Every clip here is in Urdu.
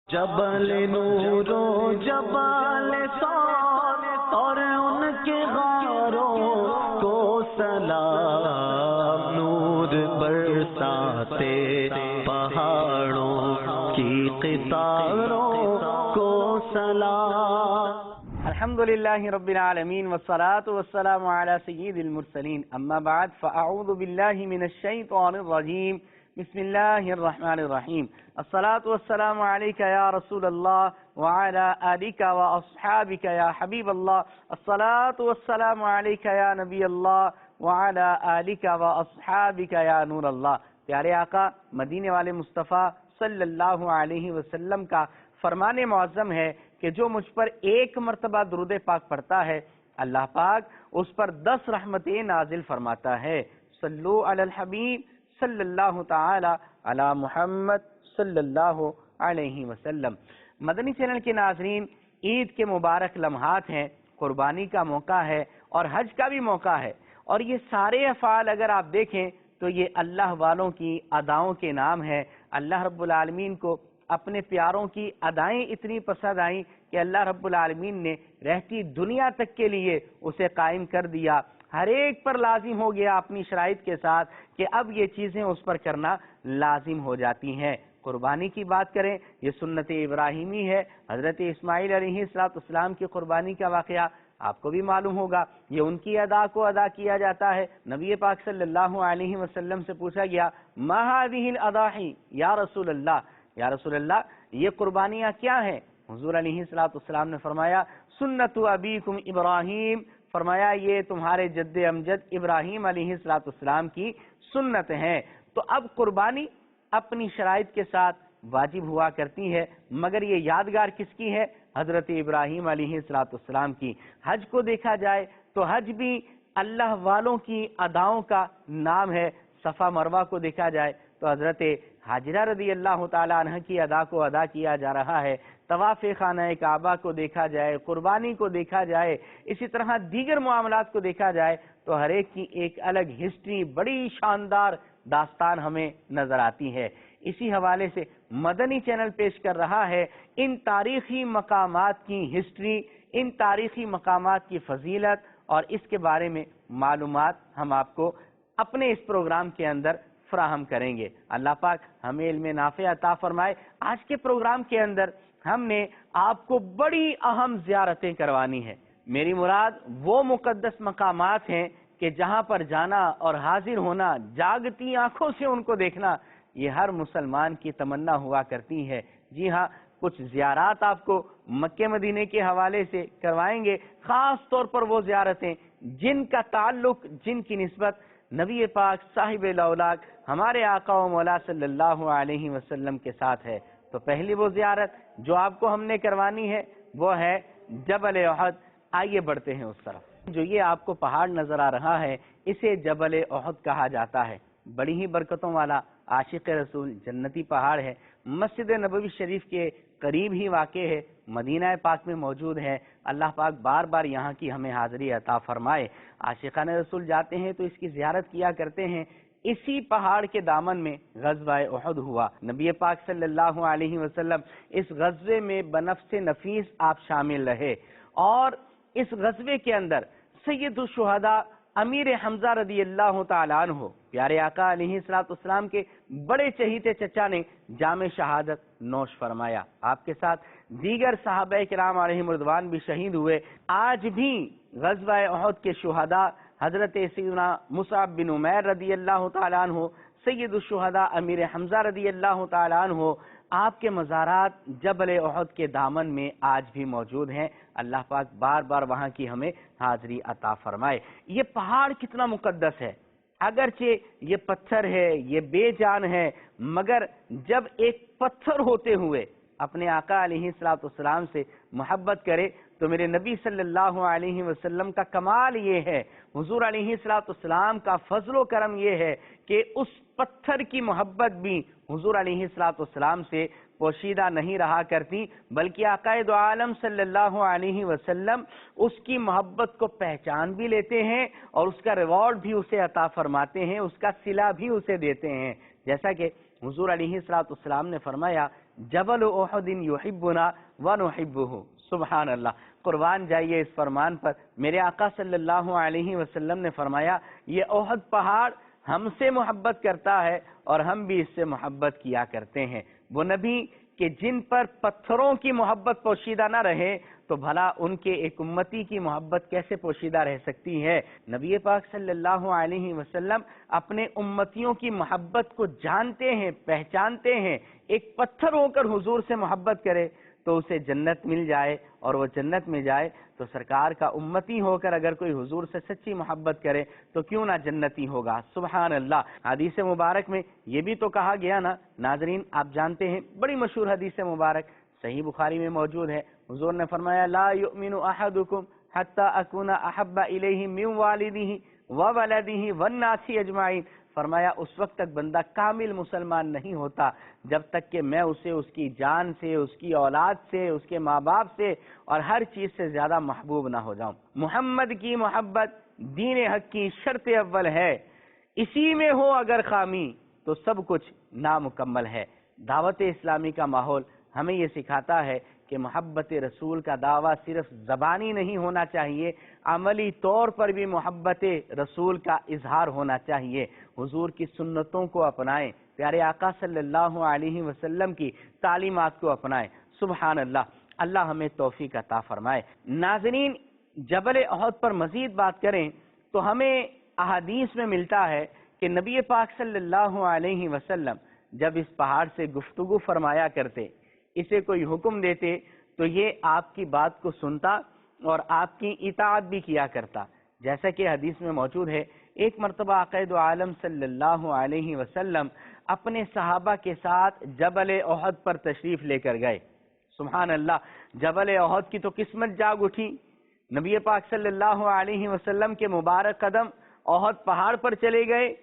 جبل نور و جبال صاد اور ان کے غاروں کو سلام، نور برساتے پہاڑوں کی قطاروں کو سلام۔ الحمدللہ رب العالمین والصلاة والسلام علی سید المرسلین، اما بعد فاعوذ باللہ من الشیطان الرجیم، بسم اللہ الرحمن الرحیم۔ الصلاة والسلام علیکہ یا رسول اللہ وعلی آلکہ واصحابکہ یا حبیب اللہ، الصلاة والسلام علیکہ یا نبی اللہ وعلی آلکہ واصحابکہ یا نور اللہ۔ پیارے آقا مدینے والے مصطفیٰ صلی اللہ علیہ وسلم کا فرمان معظم ہے کہ جو مجھ پر ایک مرتبہ درود پاک پڑھتا ہے، اللہ پاک اس پر 10 رحمتیں نازل فرماتا ہے۔ صلو علی الحبیب صلی اللہ تعالی علی محمد صلی اللہ علیہ وسلم۔ مدنی چینل کے ناظرین، عید کے مبارک لمحات ہیں، قربانی کا موقع ہے اور حج کا بھی موقع ہے، اور یہ سارے افعال اگر آپ دیکھیں تو یہ اللہ والوں کی اداؤں کے نام ہے۔ اللہ رب العالمین کو اپنے پیاروں کی ادائیں اتنی پسند آئیں کہ اللہ رب العالمین نے رہتی دنیا تک کے لیے اسے قائم کر دیا۔ ہر ایک پر لازم ہو گیا اپنی شرائط کے ساتھ کہ اب یہ چیزیں اس پر کرنا لازم ہو جاتی ہیں۔ قربانی کی بات کریں، یہ سنت ابراہیمی ہے۔ حضرت اسماعیل علیہ السلام کی قربانی کا واقعہ آپ کو بھی معلوم ہوگا، یہ ان کی ادا کو ادا کیا جاتا ہے۔ نبی پاک صلی اللہ علیہ وسلم سے پوچھا گیا، ما هذه الاضاحی یا رسول اللہ، یا رسول اللہ یہ قربانیاں کیا ہیں؟ حضور علیہ السلام نے فرمایا، سنت ابیکم ابراہیم، فرمایا یہ تمہارے جد امجد ابراہیم علیہ السلام کی سنت ہیں۔ تو اب قربانی اپنی شرائط کے ساتھ واجب ہوا کرتی ہے، مگر یہ یادگار کس کی ہے؟ حضرت ابراہیم علیہ السلام کی۔ حج کو دیکھا جائے تو حج بھی اللہ والوں کی اداؤں کا نام ہے۔ صفا مروہ کو دیکھا جائے تو حضرت حاجرہ رضی اللہ تعالیٰ عنہ کی ادا کو ادا کیا جا رہا ہے۔ طواف خانہ کعبہ کو دیکھا جائے، قربانی کو دیکھا جائے، اسی طرح دیگر معاملات کو دیکھا جائے تو ہر ایک کی ایک الگ ہسٹری، بڑی شاندار داستان ہمیں نظر آتی ہے۔ اسی حوالے سے مدنی چینل پیش کر رہا ہے ان تاریخی مقامات کی ہسٹری، ان تاریخی مقامات کی فضیلت، اور اس کے بارے میں معلومات ہم آپ کو اپنے اس پروگرام کے اندر فراہم کریں گے۔ اللہ پاک ہمیں علم نافع عطا فرمائے۔ آج کے پروگرام کے اندر ہم نے آپ کو بڑی اہم زیارتیں کروانی ہے۔ میری مراد وہ مقدس مقامات ہیں کہ جہاں پر جانا اور حاضر ہونا، جاگتی آنکھوں سے ان کو دیکھنا، یہ ہر مسلمان کی تمنا ہوا کرتی ہے۔ جی ہاں، کچھ زیارات آپ کو مکہ مدینے کے حوالے سے کروائیں گے، خاص طور پر وہ زیارتیں جن کا تعلق، جن کی نسبت نبی پاک صاحب الاولاق ہمارے آقا و مولا صلی اللہ علیہ وسلم کے ساتھ ہے۔ تو پہلی وہ زیارت جو آپ کو ہم نے کروانی ہے وہ ہے جبل احد۔ آئیے بڑھتے ہیں اس طرف۔ جو یہ آپ کو پہاڑ نظر آ رہا ہے اسے جبل احد کہا جاتا ہے۔ بڑی ہی برکتوں والا، عاشق رسول، جنتی پہاڑ ہے۔ مسجد نبوی شریف کے قریب ہی واقع ہے، مدینہ پاک میں موجود ہے۔ اللہ پاک بار بار یہاں کی ہمیں حاضری عطا فرمائے۔ عاشقان رسول جاتے ہیں تو اس کی زیارت کیا کرتے ہیں۔ اسی پہاڑ کے دامن میں غزوہ احد ہوا۔ نبی پاک صلی اللہ علیہ وسلم اس غزوے میں بنفس نفیس آپ شامل رہے، اور اس غزوے کے اندر سید الشہداء امیر حمزہ رضی اللہ تعالیٰ عنہ، پیارے آقا علیہ السلام کے بڑے چہیتے چچا نے جام شہادت نوش فرمایا۔ آپ کے ساتھ دیگر صحابہ کرام علیہم رضوان بھی شہید ہوئے۔ آج بھی غزوہ احد کے شہداء حضرت سیدنا مصعب بن عمیر رضی اللہ تعالیٰ عنہ، سید الشہداء امیر حمزہ رضی اللہ تعالیٰ عنہ، آپ کے مزارات جبل احد کے دامن میں آج بھی موجود ہیں۔ اللہ پاک بار بار وہاں کی ہمیں حاضری عطا فرمائے۔ یہ پہاڑ کتنا مقدس ہے، اگرچہ یہ پتھر ہے، یہ بے جان ہے، مگر جب ایک پتھر ہوتے ہوئے اپنے آقا علیہ السلام سے محبت کرے تو میرے نبی صلی اللہ علیہ وسلم کا کمال یہ ہے، حضور علیہ السلام کا فضل و کرم یہ ہے کہ اس پتھر کی محبت بھی حضور علیہ السلام سے پوشیدہ نہیں رہا کرتی، بلکہ آقا دو عالم صلی اللہ علیہ وسلم اس کی محبت کو پہچان بھی لیتے ہیں اور اس کا ریوارڈ بھی اسے عطا فرماتے ہیں، اس کا صلہ بھی اسے دیتے ہیں۔ جیسا کہ حضور علیہ السلام نے فرمایا، جبل احد یحبنا ونحبہ۔ سبحان اللہ، قربان جائیے اس فرمان پر۔ میرے آقا صلی اللہ علیہ وسلم نے فرمایا یہ احد پہاڑ ہم سے محبت کرتا ہے اور ہم بھی اس سے محبت کیا کرتے ہیں۔ وہ نبی کہ جن پر پتھروں کی محبت پوشیدہ نہ رہے تو بھلا ان کے ایک امتی کی محبت کیسے پوشیدہ رہ سکتی ہے؟ نبی پاک صلی اللہ علیہ وسلم اپنے امتیوں کی محبت کو جانتے ہیں، پہچانتے ہیں۔ ایک پتھر ہو کر حضور سے محبت کرے تو اسے جنت مل جائے، اور وہ جنت میں جائے تو سرکار کا امتی ہو کر اگر کوئی حضور سے سچی محبت کرے تو کیوں نہ جنتی ہوگا۔ سبحان اللہ۔ حدیث مبارک میں یہ بھی تو کہا گیا نا ناظرین، آپ جانتے ہیں بڑی مشہور حدیث مبارک صحیح بخاری میں موجود ہے۔ حضور نے فرمایا لا یؤمن احدکم حتی اکون احب الیہ من والدہ وولدہ والناس اجمعین۔ فرمایا اس وقت تک بندہ کامل مسلمان نہیں ہوتا جب تک کہ میں اسے اس کی جان سے، اس کی اولاد سے، اس کے ماں باپ سے اور ہر چیز سے زیادہ محبوب نہ ہو جاؤں۔ محمد کی محبت دین حق کی شرط اول ہے، اسی میں ہو اگر خامی تو سب کچھ نامکمل ہے۔ دعوت اسلامی کا ماحول ہمیں یہ سکھاتا ہے کہ محبت رسول کا دعویٰ صرف زبانی نہیں ہونا چاہیے، عملی طور پر بھی محبت رسول کا اظہار ہونا چاہیے۔ حضور کی سنتوں کو اپنائیں، پیارے آقا صلی اللہ علیہ وسلم کی تعلیمات کو اپنائیں۔ سبحان اللہ، اللہ ہمیں توفیق عطا فرمائے۔ ناظرین، جبل احد پر مزید بات کریں تو ہمیں احادیث میں ملتا ہے کہ نبی پاک صلی اللہ علیہ وسلم جب اس پہاڑ سے گفتگو فرمایا کرتے، اسے کوئی حکم دیتے تو یہ آپ کی بات کو سنتا اور آپ کی اطاعت بھی کیا کرتا۔ جیسا کہ حدیث میں موجود ہے، ایک مرتبہ آقا دو عالم صلی اللہ علیہ وسلم اپنے صحابہ کے ساتھ جبل احد پر تشریف لے کر گئے۔ سبحان اللہ، جبل احد کی تو قسمت جاگ اٹھی۔ نبی پاک صلی اللہ علیہ وسلم کے مبارک قدم احد پہاڑ پر چلے گئے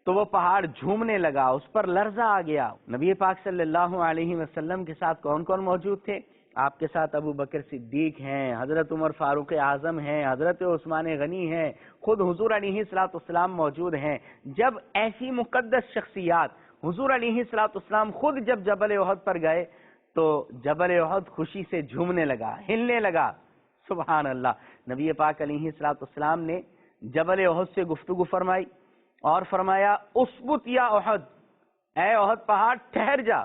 تو وہ پہاڑ جھومنے لگا، اس پر لرزہ آ گیا۔ نبی پاک صلی اللہ علیہ وسلم کے ساتھ کون کون موجود تھے؟ آپ کے ساتھ ابو بکر صدیق ہیں، حضرت عمر فاروق اعظم ہیں، حضرت عثمان غنی ہیں، خود حضور علیہ الصلوۃ والسلام موجود ہیں۔ جب ایسی مقدس شخصیات حضور علیہ الصلوۃ والسلام خود جب جبل احد پر گئے تو جبل احد خوشی سے جھومنے لگا، ہلنے لگا۔ سبحان اللہ۔ نبی پاک علیہ الصلوۃ والسلام نے جبل احد سے گفتگو فرمائی اور فرمایا اسبت یا احد، اے احد پہاڑ ٹھہر جا،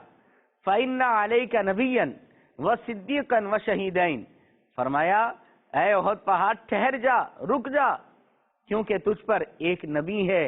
فإن علیک نبیا وصدیقا وشہیدین۔ فرمایا اے احد پہاڑ ٹھہر جا، رک جا، کیونکہ تجھ پر ایک نبی ہے،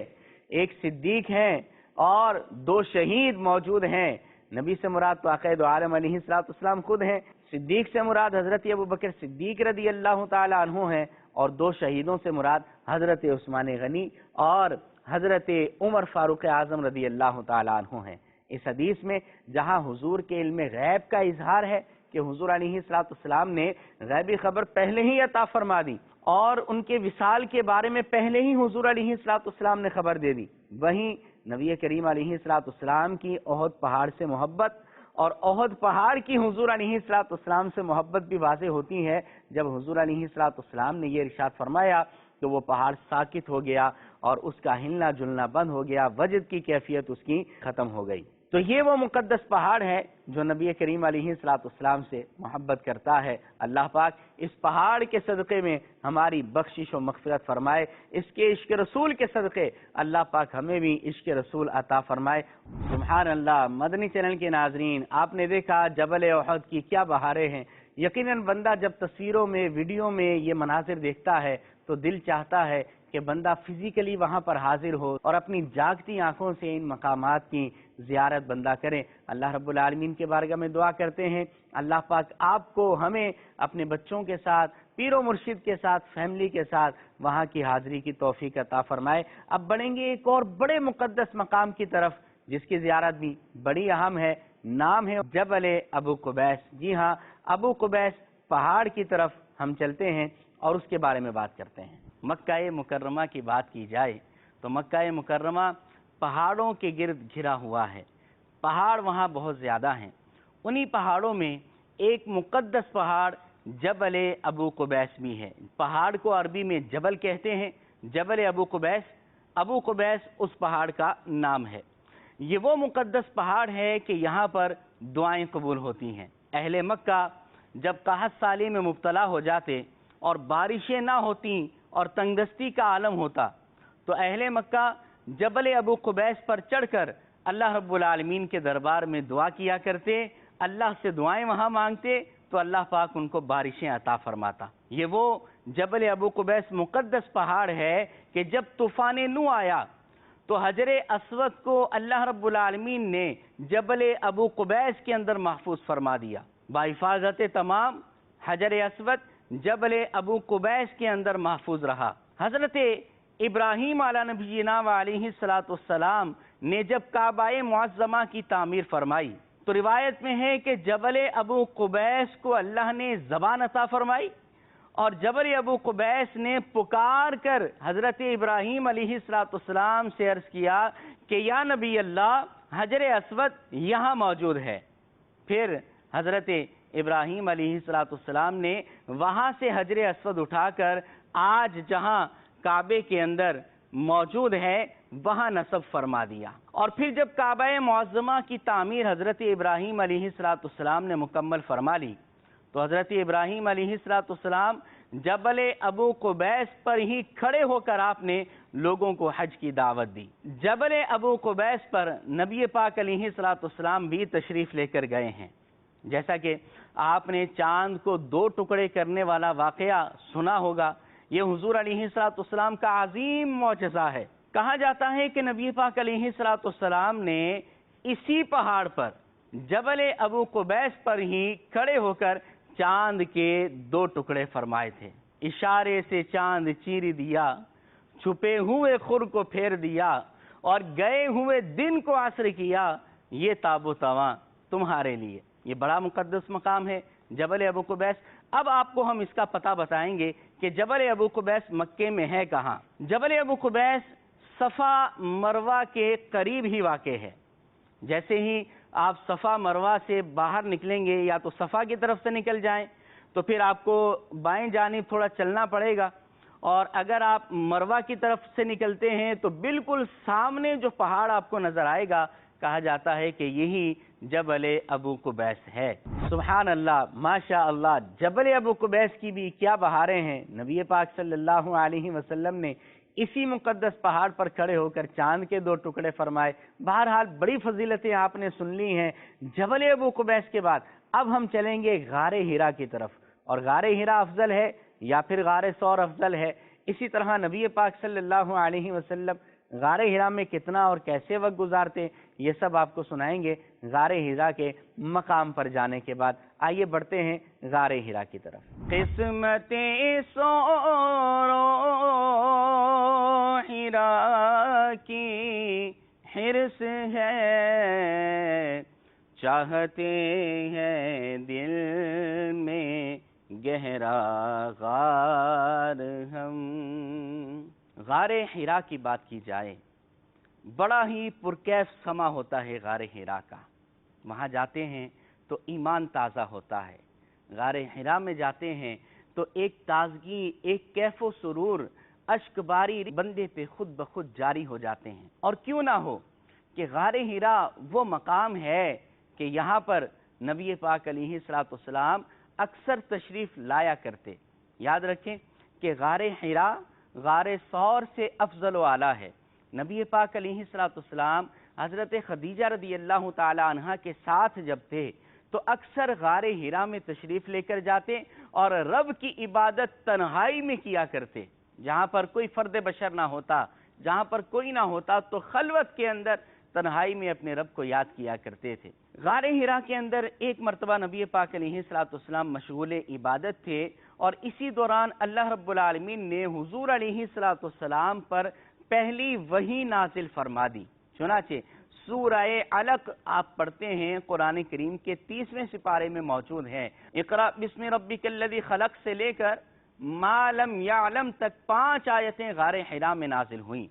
ایک صدیق ہے اور دو شہید موجود ہیں۔ نبی سے مراد تو آقا دو عالم علیہ السلام خود ہیں، صدیق سے مراد حضرت ابو بکر صدیق رضی اللہ تعالی عنہ ہیں، اور دو شہیدوں سے مراد حضرت عثمان غنی اور حضرت عمر فاروق اعظم رضی اللہ تعالی عنہ ہیں۔ اس حدیث میں جہاں حضور کے علم غیب کا اظہار ہے کہ حضور علیہ السلام نے غیبی خبر پہلے ہی عطا فرما دی اور ان کے وصال کے بارے میں پہلے ہی حضور علیہ السلام نے خبر دے دی، وہیں نبی کریم علیہ السلام کی احد پہاڑ سے محبت اور احد پہاڑ کی حضور علیہ السلام سے محبت بھی واضح ہوتی ہے جب حضور علیہ السلام نے یہ ارشاد فرمایا تو وہ پہاڑ ساکت ہو گیا اور اس کا ہلنا جلنا بند ہو گیا، وجد کی کیفیت اس کی ختم ہو گئی۔ تو یہ وہ مقدس پہاڑ ہے جو نبی کریم علیہ السلام سے محبت کرتا ہے۔ اللہ پاک اس پہاڑ کے صدقے میں ہماری بخشش و مغفرت فرمائے، اس کے عشق رسول کے صدقے اللہ پاک ہمیں بھی عشق رسول عطا فرمائے۔ سبحان اللہ۔ مدنی چینل کے ناظرین، آپ نے دیکھا جبل احد کی کیا بہاریں ہیں۔ یقیناً بندہ جب تصویروں میں، ویڈیو میں یہ مناظر دیکھتا ہے تو دل چاہتا ہے کہ بندہ فزیکلی وہاں پر حاضر ہو اور اپنی جاگتی آنکھوں سے ان مقامات کی زیارت بندہ کریں۔ اللہ رب العالمین کے بارگاہ میں دعا کرتے ہیں اللہ پاک آپ کو، ہمیں اپنے بچوں کے ساتھ، پیر و مرشد کے ساتھ، فیملی کے ساتھ وہاں کی حاضری کی توفیق عطا فرمائے۔ اب بڑھیں گے ایک اور بڑے مقدس مقام کی طرف جس کی زیارت بھی بڑی اہم ہے، نام ہے جبل ابو قبیس۔ جی ہاں، ابو قبیس پہاڑ کی طرف ہم چلتے ہیں اور اس کے بارے میں بات کرتے ہیں۔ مکہ مکرمہ کی بات کی جائے تو مکہ مکرمہ پہاڑوں کے گرد گھرا ہوا ہے، پہاڑ وہاں بہت زیادہ ہیں۔ انہی پہاڑوں میں ایک مقدس پہاڑ جبل ابو قبیس بھی ہے۔ پہاڑ کو عربی میں جبل کہتے ہیں، جبل ابو قبیس، ابو قبیس اس پہاڑ کا نام ہے۔ یہ وہ مقدس پہاڑ ہے کہ یہاں پر دعائیں قبول ہوتی ہیں۔ اہل مکہ جب قحط سالی میں مبتلا ہو جاتے اور بارشیں نہ ہوتیں اور تنگدستی کا عالم ہوتا تو اہل مکہ جبل ابو قبیس پر چڑھ کر اللہ رب العالمین کے دربار میں دعا کیا کرتے، اللہ سے دعائیں وہاں مانگتے تو اللہ پاک ان کو بارشیں عطا فرماتا۔ یہ وہ جبل ابو قبیس مقدس پہاڑ ہے کہ جب طوفان نوح آیا تو حجر اسود کو اللہ رب العالمین نے جبل ابو قبیس کے اندر محفوظ فرما دیا۔ بحفاظت تمام حجر اسود جبل ابو قبیس کے اندر محفوظ رہا۔ حضرت ابراہیم علیہ نبینا و علیہ السلام نے جب کعبہ معظمہ کی تعمیر فرمائی تو روایت میں ہے کہ جبل ابو قبیس کو اللہ نے زبان عطا فرمائی اور جبل ابو قبیس نے پکار کر حضرت ابراہیم علیہ السلام سے عرض کیا کہ یا نبی اللہ حجر اسود یہاں موجود ہے۔ پھر حضرت ابراہیم علیہ السلام نے وہاں سے حجر اسود اٹھا کر آج جہاں کعبے کے اندر موجود ہے وہاں نصب فرما دیا۔ اور پھر جب کعبہ معظمہ کی تعمیر حضرت ابراہیم علیہ السلام نے مکمل فرما لی تو حضرت ابراہیم علیہ السلام جبل ابو قبیس پر ہی کھڑے ہو کر آپ نے لوگوں کو حج کی دعوت دی۔ جبل ابو قبیس پر نبی پاک علیہ السلام بھی تشریف لے کر گئے ہیں۔ جیسا کہ آپ نے چاند کو 2 ٹکڑے کرنے والا واقعہ سنا ہوگا، یہ حضور علیہ السلام کا عظیم معجزہ ہے۔ کہا جاتا ہے کہ نبی پاک علیہ السلام نے اسی پہاڑ پر جبل ابو قبیس پر ہی کھڑے ہو کر چاند کے 2 ٹکڑے فرمائے تھے۔ اشارے سے چاند چیر دیا، چھپے ہوئے خور کو پھیر دیا اور گئے ہوئے دن کو عصر کیا، یہ تاب و تواں تمہارے لیے۔ یہ بڑا مقدس مقام ہے جبل ابو قبیس۔ اب آپ کو ہم اس کا پتہ بتائیں گے کہ جبل ابو قبیس مکے میں ہے کہاں۔ جبل ابو قبیس صفا مروہ کے قریب ہی واقع ہے۔ جیسے ہی آپ صفا مروہ سے باہر نکلیں گے یا تو صفا کی طرف سے نکل جائیں تو پھر آپ کو بائیں جانب تھوڑا چلنا پڑے گا، اور اگر آپ مروہ کی طرف سے نکلتے ہیں تو بالکل سامنے جو پہاڑ آپ کو نظر آئے گا کہا جاتا ہے کہ یہی جبل ابو قبیس ہے۔ سبحان اللہ، ماشاء اللہ، جبل ابو قبیس کی بھی کیا بہاریں ہیں۔ نبی پاک صلی اللہ علیہ وسلم نے اسی مقدس پہاڑ پر کھڑے ہو کر چاند کے 2 ٹکڑے فرمائے۔ بہرحال بڑی فضیلتیں آپ نے سن لی ہیں جبل ابو قبیس کے بعد۔ اب ہم چلیں گے غار حرا کی طرف، اور غار حرا افضل ہے یا پھر غار ثور افضل ہے؟ اسی طرح نبی پاک صلی اللہ علیہ وسلم غار حرا میں کتنا اور کیسے وقت گزارتے، یہ سب آپ کو سنائیں گے غار حرا کے مقام پر جانے کے بعد۔ آئیے بڑھتے ہیں غار حرا کی طرف۔ قسمت ثور حرا کی حرص ہے، چاہتے ہیں دل میں گہرا غار ہم۔ غار حرا کی بات کی جائے، بڑا ہی پرکیف سما ہوتا ہے غار حرا کا۔ وہاں جاتے ہیں تو ایمان تازہ ہوتا ہے۔ غار حرا میں جاتے ہیں تو ایک تازگی، ایک کیف و سرور، اشک باری بندے پہ خود بخود جاری ہو جاتے ہیں۔ اور کیوں نہ ہو کہ غار حرا وہ مقام ہے کہ یہاں پر نبی پاک علیہ السلام اکثر تشریف لایا کرتے۔ یاد رکھیں کہ غار حرا غار ثور سے افضل و اعلیٰ ہے۔ نبی پاک علیہ السلام حضرت خدیجہ رضی اللہ تعالی عنہا کے ساتھ جب تھے تو اکثر غار حرا میں تشریف لے کر جاتے اور رب کی عبادت تنہائی میں کیا کرتے۔ جہاں پر کوئی فرد بشر نہ ہوتا، جہاں پر کوئی نہ ہوتا تو خلوت کے اندر تنہائی میں اپنے رب کو یاد کیا کرتے تھے۔ غار حرا کے اندر ایک مرتبہ نبی پاک علیہ السلام مشغول عبادت تھے، اور اسی دوران اللہ رب العالمین نے حضور علیہ السلام پر پہلی وحی نازل فرما دی۔ چنانچہ سورہ علق آپ پڑھتے ہیں، قرآن کریم کے 30ویں سپارے میں موجود ہے۔ اقرأ بسم ربک الذی خلق سے لے کر ما لم یعلم تک 5 آیتیں غار حرا میں نازل ہوئیں۔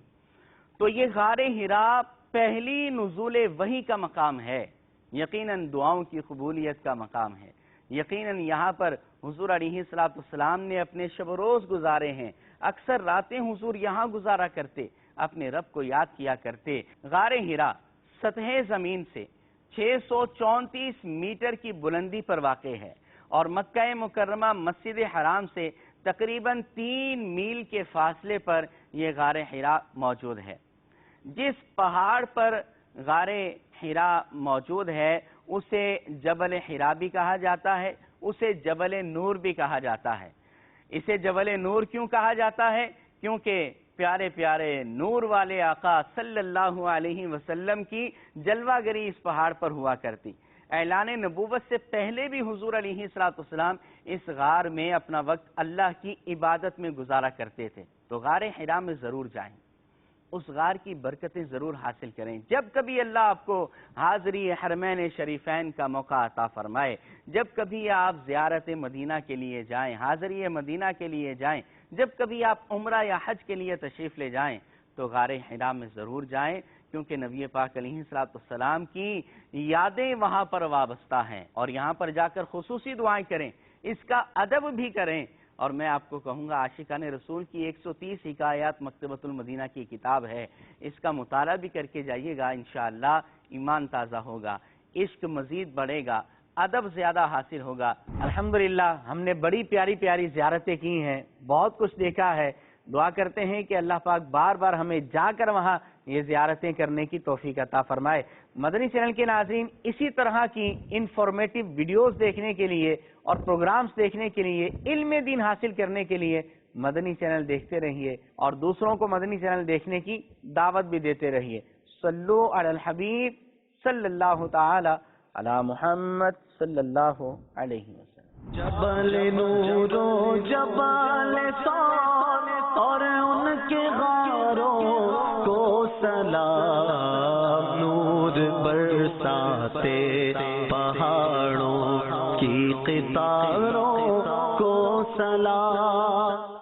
تو یہ غار حرا پہلی نزول وحی کا مقام ہے، یقیناً دعاؤں کی قبولیت کا مقام ہے۔ یقیناً یہاں پر حضور علیہ السلام نے اپنے شب و روز گزارے ہیں، اکثر راتیں حضور یہاں گزارا کرتے، اپنے رب کو یاد کیا کرتے۔ غار حرا سطح زمین سے 634 میٹر کی بلندی پر واقع ہے اور مکہ مکرمہ مسجد حرام سے تقریباً 3 میل کے فاصلے پر یہ غار حرا موجود ہے۔ جس پہاڑ پر غار حرا موجود ہے اسے جبل حرا بھی کہا جاتا ہے، اسے جبل نور بھی کہا جاتا ہے۔ اسے جبل نور کیوں کہا جاتا ہے؟ کیونکہ پیارے پیارے نور والے آقا صلی اللہ علیہ وسلم کی جلوہ گری اس پہاڑ پر ہوا کرتی۔ اعلان نبوت سے پہلے بھی حضور علیہ السلام اس غار میں اپنا وقت اللہ کی عبادت میں گزارا کرتے تھے۔ تو غار حرا میں ضرور جائیں، اس غار کی برکتیں ضرور حاصل کریں۔ جب کبھی اللہ آپ کو حاضری حرمین شریفین کا موقع عطا فرمائے، جب کبھی آپ زیارت مدینہ کے لیے جائیں، حاضری مدینہ کے لیے جائیں، جب کبھی آپ عمرہ یا حج کے لیے تشریف لے جائیں تو غار حرا میں ضرور جائیں، کیونکہ نبی پاک علیہ السلام کی یادیں وہاں پر وابستہ ہیں، اور یہاں پر جا کر خصوصی دعائیں کریں، اس کا ادب بھی کریں۔ اور میں آپ کو کہوں گا عاشقان رسول کی 130 حکایات مکتبۃ المدینہ کی کتاب ہے، اس کا مطالعہ بھی کر کے جائیے گا، انشاءاللہ ایمان تازہ ہوگا، عشق مزید بڑھے گا، ادب زیادہ حاصل ہوگا۔ الحمدللہ ہم نے بڑی پیاری پیاری زیارتیں کی ہیں، بہت کچھ دیکھا ہے۔ دعا کرتے ہیں کہ اللہ پاک بار بار ہمیں جا کر وہاں یہ زیارتیں کرنے کی توفیق عطا فرمائے۔ مدنی چینل کے ناظرین، اسی طرح کی انفارمیٹیو ویڈیوز دیکھنے کے لیے اور پروگرامز دیکھنے کے لیے، علم دین حاصل کرنے کے لیے مدنی چینل دیکھتے رہیے اور دوسروں کو مدنی چینل دیکھنے کی دعوت بھی دیتے رہیے۔ صلو علی الحبیب صلی اللہ تعالی علی محمد صلی اللہ علیہ وسلم۔ جبل نور و جبال صور اور ان کے غاروں کو سلام، نور برساتے پہاڑوں کی قطاروں کو سلام۔